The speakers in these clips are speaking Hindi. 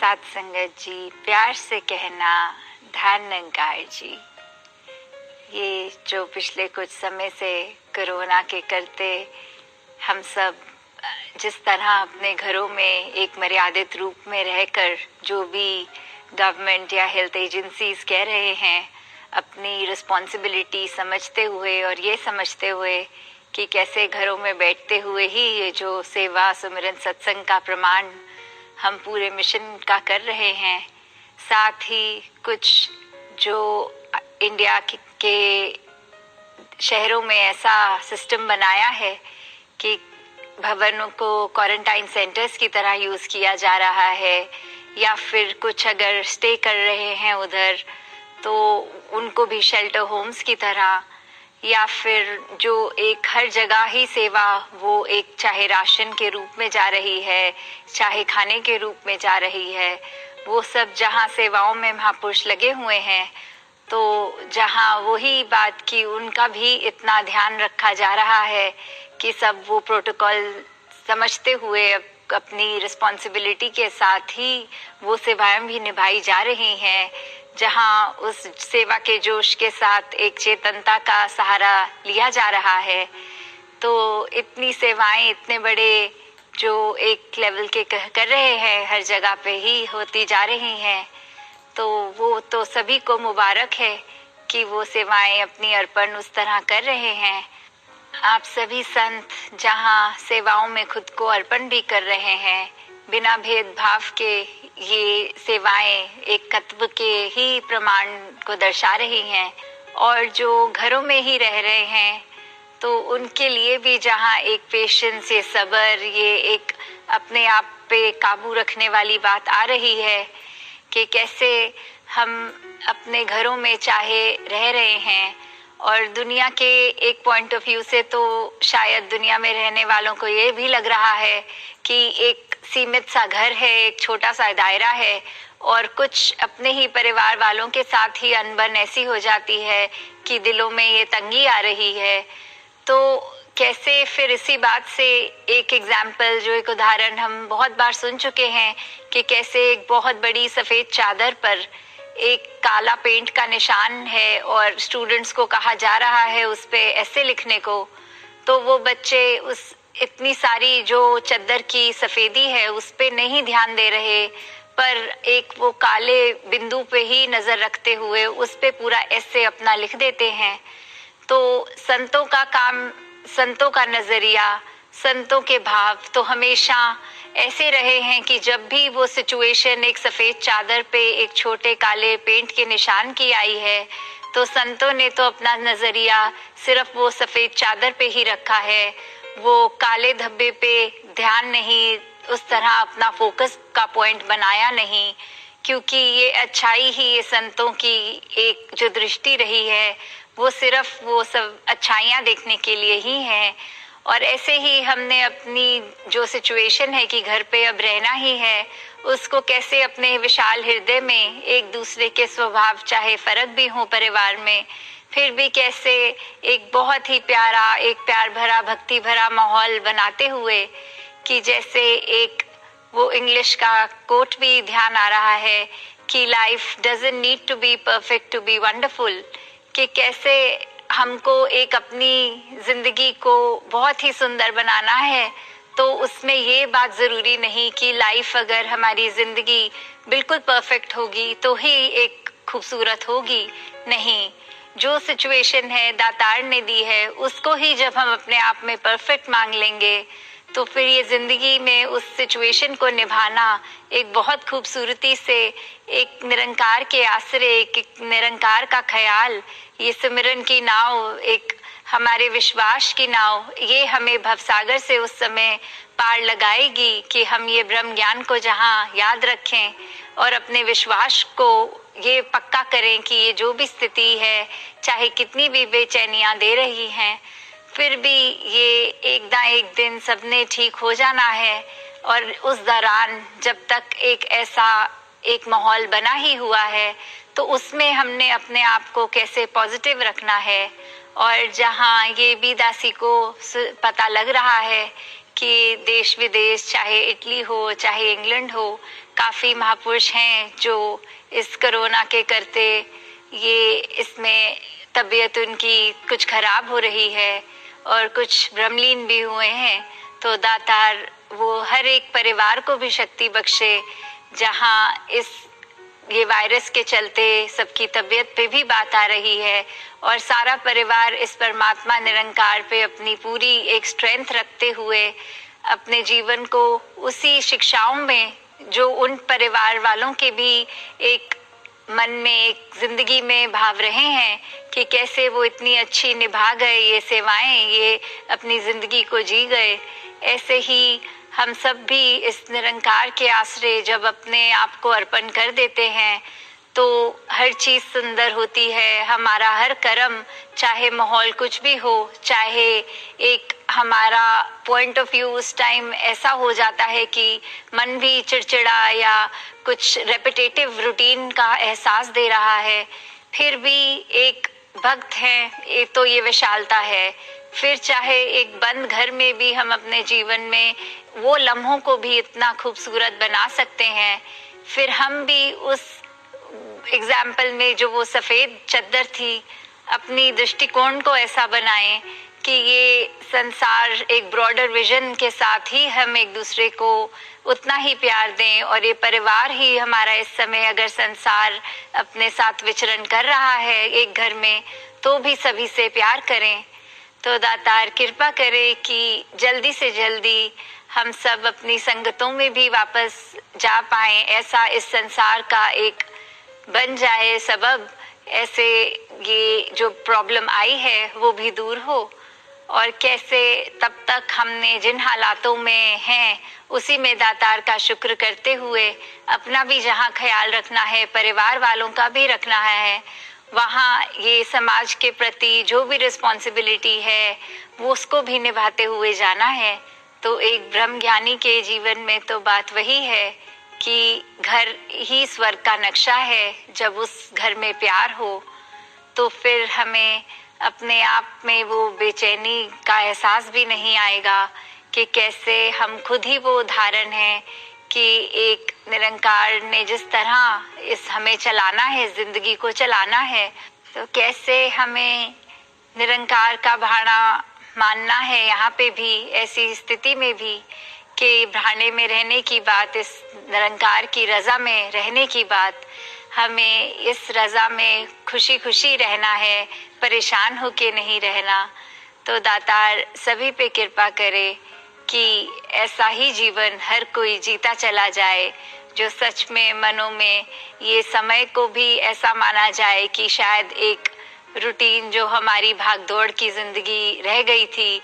साथ संगत जी, प्यार से कहना ध्यान निरंकार जी। ये जो पिछले कुछ समय से कोरोना के करते हम सब जिस तरह अपने घरों में एक मर्यादित रूप में रहकर जो भी गवर्नमेंट या हेल्थ एजेंसीज कह रहे हैं, अपनी रिस्पॉन्सिबिलिटी समझते हुए और ये समझते हुए कि कैसे घरों में बैठते हुए ही ये जो सेवा सुमिरन सत्संग का प्रमाण हम पूरे मिशन का कर रहे हैं, साथ ही कुछ जो इंडिया के शहरों में ऐसा सिस्टम बनाया है कि भवनों को क्वारंटाइन सेंटर्स की तरह यूज़ किया जा रहा है, या फिर कुछ अगर स्टे कर रहे हैं उधर तो उनको भी शेल्टर होम्स की तरह, या फिर जो एक हर जगह ही सेवा वो एक चाहे राशन के रूप में जा रही है, चाहे खाने के रूप में जा रही है, वो सब जहाँ सेवाओं में महापुरुष लगे हुए हैं, तो जहाँ वही बात कि उनका भी इतना ध्यान रखा जा रहा है कि सब वो प्रोटोकॉल समझते हुए अपनी रिस्पॉन्सिबिलिटी के साथ ही वो सेवाएं भी निभाई जा रही हैं, जहाँ उस सेवा के जोश के साथ एक चेतनता का सहारा लिया जा रहा है। तो इतनी सेवाएं इतने बड़े जो एक लेवल के कर रहे हैं, हर जगह पे ही होती जा रही हैं, तो वो तो सभी को मुबारक है कि वो सेवाएं अपनी अर्पण उस तरह कर रहे हैं। आप सभी संत जहाँ सेवाओं में खुद को अर्पण भी कर रहे हैं, बिना भेदभाव के ये सेवाएं एक तत्व के ही प्रमाण को दर्शा रही हैं, और जो घरों में ही रह रहे हैं तो उनके लिए भी जहाँ एक पेशेंस, ये सब्र, ये एक अपने आप पे काबू रखने वाली बात आ रही है कि कैसे हम अपने घरों में चाहे रह रहे हैं, और दुनिया के एक पॉइंट ऑफ व्यू से तो शायद दुनिया में रहने वालों को ये भी लग रहा है कि एक सीमित सा घर है, एक छोटा सा दायरा है, और कुछ अपने ही परिवार वालों के साथ ही अनबन ऐसी हो जाती है कि दिलों में ये तंगी आ रही है। तो कैसे फिर इसी बात से एक एग्जाम्पल, जो एक उदाहरण हम बहुत बार सुन चुके हैं कि कैसे एक बहुत बड़ी सफ़ेद चादर पर एक काला पेंट का निशान है और स्टूडेंट्स को कहा जा रहा है उस पे ऐसे लिखने को, तो वो बच्चे उस इतनी सारी जो चादर की सफ़ेदी है उस पे नहीं ध्यान दे रहे, पर एक वो काले बिंदु पे ही नज़र रखते हुए उस पे पूरा ऐसे अपना लिख देते हैं। तो संतों का काम, संतों का नज़रिया, संतों के भाव तो हमेशा ऐसे रहे हैं कि जब भी वो सिचुएशन एक सफ़ेद चादर पे एक छोटे काले पेंट के निशान की आई है, तो संतों ने तो अपना नज़रिया सिर्फ वो सफ़ेद चादर पे ही रखा है, वो काले धब्बे पे ध्यान नहीं, उस तरह अपना फोकस का पॉइंट बनाया नहीं, क्योंकि ये अच्छाई ही ये संतों की एक जो दृष्टि रही है वो सिर्फ वो सब अच्छाइयाँ देखने के लिए ही है। और ऐसे ही हमने अपनी जो सिचुएशन है कि घर पे अब रहना ही है, उसको कैसे अपने विशाल हृदय में एक दूसरे के स्वभाव चाहे फर्क भी हो परिवार में, फिर भी कैसे एक बहुत ही प्यारा, एक प्यार भरा, भक्ति भरा माहौल बनाते हुए, कि जैसे एक वो इंग्लिश का कोट भी ध्यान आ रहा है कि life doesn't need to be perfect to be wonderful, कि कैसे हमको एक अपनी जिंदगी को बहुत ही सुंदर बनाना है, तो उसमें ये बात ज़रूरी नहीं कि लाइफ अगर हमारी ज़िंदगी बिल्कुल परफेक्ट होगी तो ही एक खूबसूरत होगी। नहीं, जो सिचुएशन है दातार ने दी है उसको ही जब हम अपने आप में परफेक्ट मांग लेंगे, तो फिर ये ज़िंदगी में उस सिचुएशन को निभाना एक बहुत खूबसूरती से, एक निरंकार के आसरे, एक निरंकार का ख्याल, ये सिमरन की नाव, एक हमारे विश्वास की नाव, ये हमें भवसागर से उस समय पार लगाएगी कि हम ये ब्रह्म ज्ञान को जहाँ याद रखें और अपने विश्वास को ये पक्का करें कि ये जो भी स्थिति है, चाहे कितनी भी बेचैनियाँ दे रही हैं, फिर भी ये एक ना एक दिन सबने ठीक हो जाना है। और उस दौरान जब तक एक ऐसा एक माहौल बना ही हुआ है, तो उसमें हमने अपने आप को कैसे पॉजिटिव रखना है। और जहाँ ये भी दासी को पता लग रहा है कि देश विदेश, चाहे इटली हो चाहे इंग्लैंड हो, काफ़ी महापुरुष हैं जो इस कोरोना के करते ये इसमें तबीयत उनकी कुछ खराब हो रही है और कुछ भ्रमलीन भी हुए हैं। तो दातार वो हर एक परिवार को भी शक्ति बख्शे, जहाँ ये वायरस के चलते सबकी तबीयत पे भी बात आ रही है और सारा परिवार इस परमात्मा निरंकार पे अपनी पूरी एक स्ट्रेंथ रखते हुए अपने जीवन को उसी शिक्षाओं में, जो उन परिवार वालों के भी एक मन में, एक जिंदगी में भाव रहे हैं कि कैसे वो इतनी अच्छी निभा गए ये सेवाएं, ये अपनी जिंदगी को जी गए, ऐसे ही हम सब भी इस निरंकार के आश्रय जब अपने आप को अर्पण कर देते हैं तो हर चीज़ सुंदर होती है। हमारा हर कर्म, चाहे माहौल कुछ भी हो, चाहे एक हमारा पॉइंट ऑफ व्यू उस टाइम ऐसा हो जाता है कि मन भी चिड़चिड़ा या कुछ रेपिटेटिव रूटीन का एहसास दे रहा है, फिर भी एक भक्त है तो ये विशालता है। फिर चाहे एक बंद घर में भी हम अपने जीवन में वो लम्हों को भी इतना खूबसूरत बना सकते हैं। फिर हम भी उस एग्जाम्पल में जो वो सफ़ेद चद्दर थी, अपनी दृष्टिकोण को ऐसा बनाएं कि ये संसार एक ब्रॉडर विजन के साथ ही हम एक दूसरे को उतना ही प्यार दें, और ये परिवार ही हमारा इस समय अगर संसार अपने साथ विचरण कर रहा है एक घर में, तो भी सभी से प्यार करें। तो दातार कृपा करे कि जल्दी से जल्दी हम सब अपनी संगतों में भी वापस जा पाएं, ऐसा इस संसार का एक बन जाए सबब, ऐसे ये जो प्रॉब्लम आई है वो भी दूर हो। और कैसे तब तक हमने जिन हालातों में हैं उसी में दातार का शुक्र करते हुए अपना भी जहाँ ख्याल रखना है, परिवार वालों का भी रखना है, वहाँ ये समाज के प्रति जो भी रिस्पॉन्सिबिलिटी है वो उसको भी निभाते हुए जाना है। तो एक ब्रह्म ज्ञानी के जीवन में तो बात वही है कि घर ही स्वर्ग का नक्शा है। जब उस घर में प्यार हो तो फिर हमें अपने आप में वो बेचैनी का एहसास भी नहीं आएगा कि कैसे हम खुद ही वो उदाहरण हैं कि एक निरंकार ने जिस तरह इस हमें चलाना है, जिंदगी को चलाना है, तो कैसे हमें निरंकार का भाड़ा मानना है यहाँ पे भी, ऐसी स्थिति में भी कि भाड़े में रहने की बात, इस निरंकार की रजा में रहने की बात, हमें इस रजा में खुशी खुशी रहना है, परेशान होके नहीं रहना। तो दातार सभी पे कृपा करे कि ऐसा ही जीवन हर कोई जीता चला जाए, जो सच में मनों में ये समय को भी ऐसा माना जाए कि शायद एक रूटीन जो हमारी भागदौड़ की जिंदगी रह गई थी,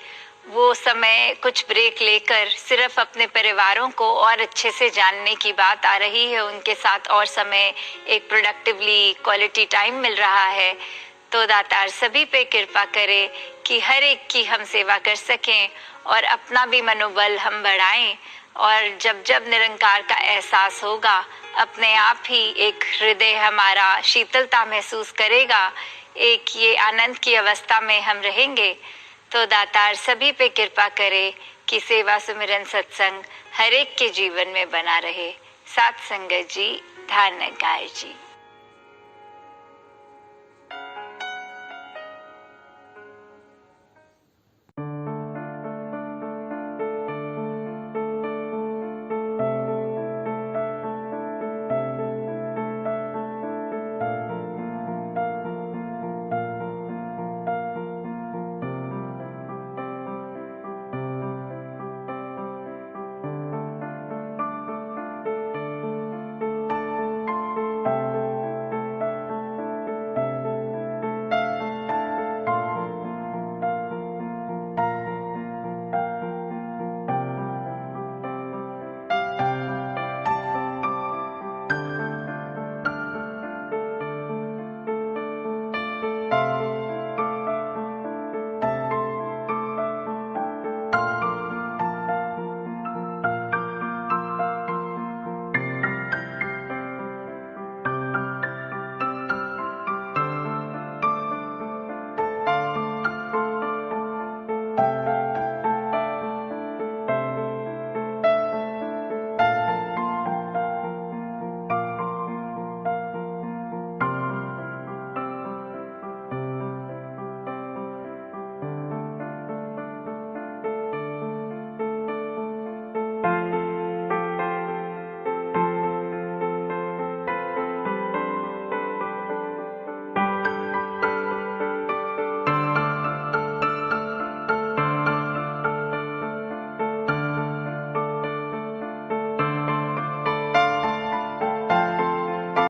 वो समय कुछ ब्रेक लेकर सिर्फ अपने परिवारों को और अच्छे से जानने की बात आ रही है, उनके साथ और समय एक प्रोडक्टिवली क्वालिटी टाइम मिल रहा है। तो दातार सभी पे कृपा करे कि हर एक की हम सेवा कर सकें और अपना भी मनोबल हम बढ़ाएं, और जब जब निरंकार का एहसास होगा अपने आप ही एक हृदय हमारा शीतलता महसूस करेगा, एक ये आनंद की अवस्था में हम रहेंगे। तो दातार सभी पे कृपा करे कि सेवा सुमिरन सत्संग हर एक के जीवन में बना रहे। साथ संगत जी, ध्यान नगार जी।